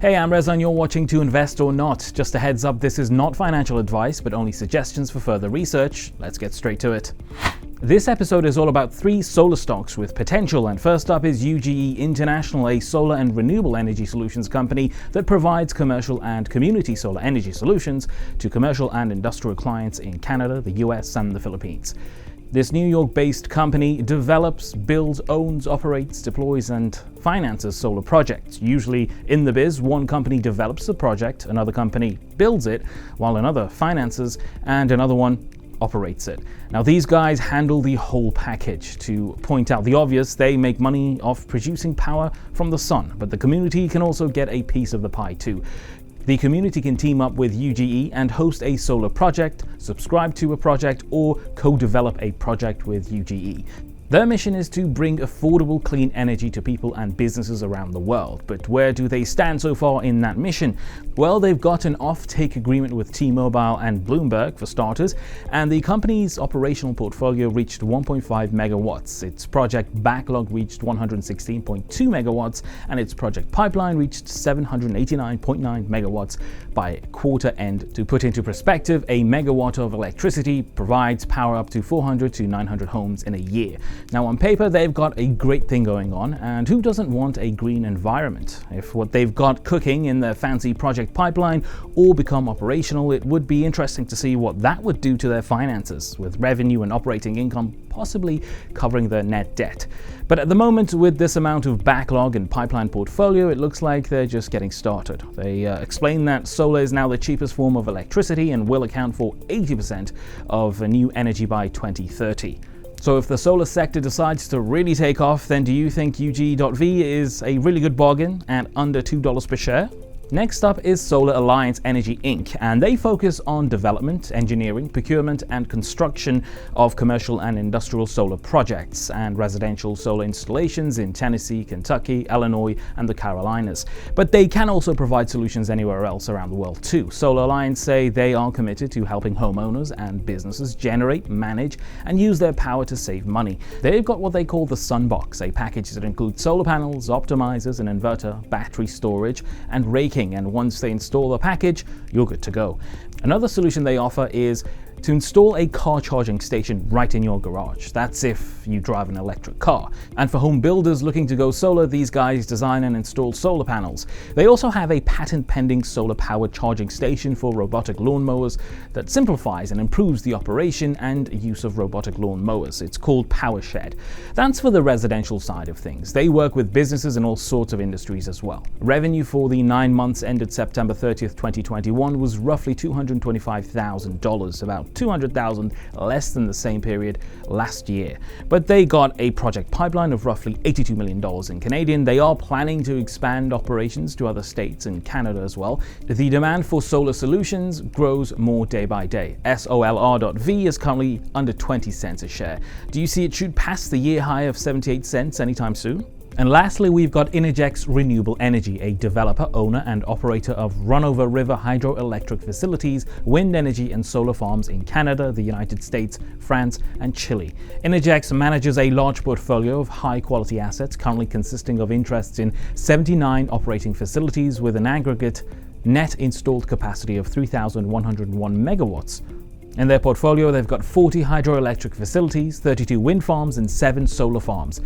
Hey, I'm Reza and you're watching To Invest or Not. Just a heads up, this is not financial advice, but only suggestions for further research. Let's get straight to it. This episode is all about 3 solar stocks with potential, and first up is UGE International, a solar and renewable energy solutions company that provides commercial and community solar energy solutions to commercial and industrial clients in Canada, the US, and the Philippines. This New York-based company develops, builds, owns, operates, deploys, and finances solar projects. Usually in the biz, one company develops the project, another company builds it, while another finances, and another one operates it. Now, these guys handle the whole package. To point out the obvious, they make money off producing power from the sun, but the community can also get a piece of the pie too. The community can team up with UGE and host a solar project, subscribe to a project, or co-develop a project with UGE. Their mission is to bring affordable clean energy to people and businesses around the world. But where do they stand so far in that mission? Well, they've got an off-take agreement with T-Mobile and Bloomberg for starters, and the company's operational portfolio reached 1.5 megawatts. Its project backlog reached 116.2 megawatts, and its project pipeline reached 789.9 megawatts by quarter end. To put into perspective, a megawatt of electricity provides power up to 400 to 900 homes in a year. Now, on paper, they've got a great thing going on, and who doesn't want a green environment? If what they've got cooking in their fancy project pipeline all become operational, it would be interesting to see what that would do to their finances, with revenue and operating income possibly covering their net debt. But at the moment, with this amount of backlog and pipeline portfolio, it looks like they're just getting started. They explain that solar is now the cheapest form of electricity and will account for 80% of new energy by 2030. So if the solar sector decides to really take off, then do you think UGE.V is a really good bargain at under $2 per share? Next up is Solar Alliance Energy Inc., and they focus on development, engineering, procurement, and construction of commercial and industrial solar projects and residential solar installations in Tennessee, Kentucky, Illinois, and the Carolinas. But they can also provide solutions anywhere else around the world too. Solar Alliance say they are committed to helping homeowners and businesses generate, manage, and use their power to save money. They've got what they call the Sunbox, a package that includes solar panels, optimizers, an inverter, battery storage, and raking. And once they install the package, you're good to go. Another solution they offer is to install a car charging station right in your garage. That's if you drive an electric car. And for home builders looking to go solar, these guys design and install solar panels. They also have a patent-pending solar-powered charging station for robotic lawnmowers that simplifies and improves the operation and use of robotic lawnmowers. It's called PowerShed. That's for the residential side of things. They work with businesses in all sorts of industries as well. Revenue for the 9 months ended September 30th, 2021 was roughly $225,000, about $200,000 less than the same period last year. But they got a project pipeline of roughly $82 million in Canadian. They are planning to expand operations to other states and Canada as well. The demand for solar solutions grows more day by day. SOLR.V is currently under 20 cents a share. Do you see it shoot past the year high of 78 cents anytime soon? And lastly, we've got Innergex Renewable Energy, a developer, owner, and operator of run-over-river hydroelectric facilities, wind energy, and solar farms in Canada, the United States, France, and Chile. Innergex manages a large portfolio of high-quality assets, currently consisting of interests in 79 operating facilities with an aggregate net installed capacity of 3,101 megawatts. In their portfolio, they've got 40 hydroelectric facilities, 32 wind farms, and 7 solar farms.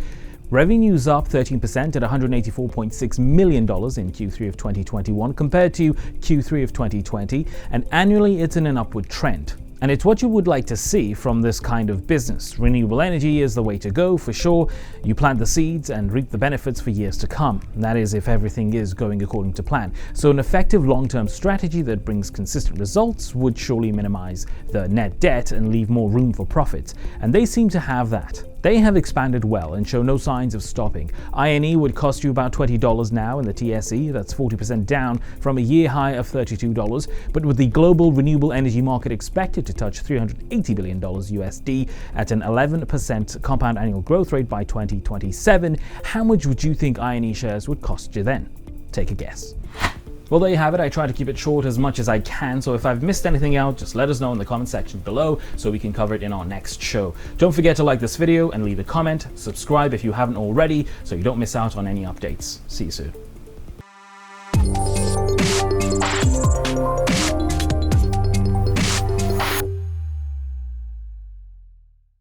Revenue's up 13% at $184.6 million in Q3 of 2021 compared to Q3 of 2020, and annually it's in an upward trend. And it's what you would like to see from this kind of business. Renewable energy is the way to go for sure. You plant the seeds and reap the benefits for years to come. That is, if everything is going according to plan. So an effective long-term strategy that brings consistent results would surely minimize the net debt and leave more room for profits. And they seem to have that. They have expanded well and show no signs of stopping. INE would cost you about $20 now in the TSE, that's 40% down from a year high of $32, but with the global renewable energy market expected to touch $380 billion USD at an 11% compound annual growth rate by 2027, how much would you think INE shares would cost you then? Take a guess. Well, there you have it. I try to keep it short as much as I can, so if I've missed anything out, just let us know in the comment section below so we can cover it in our next show. Don't forget to like this video and leave a comment, subscribe if you haven't already so you don't miss out on any updates. See you soon.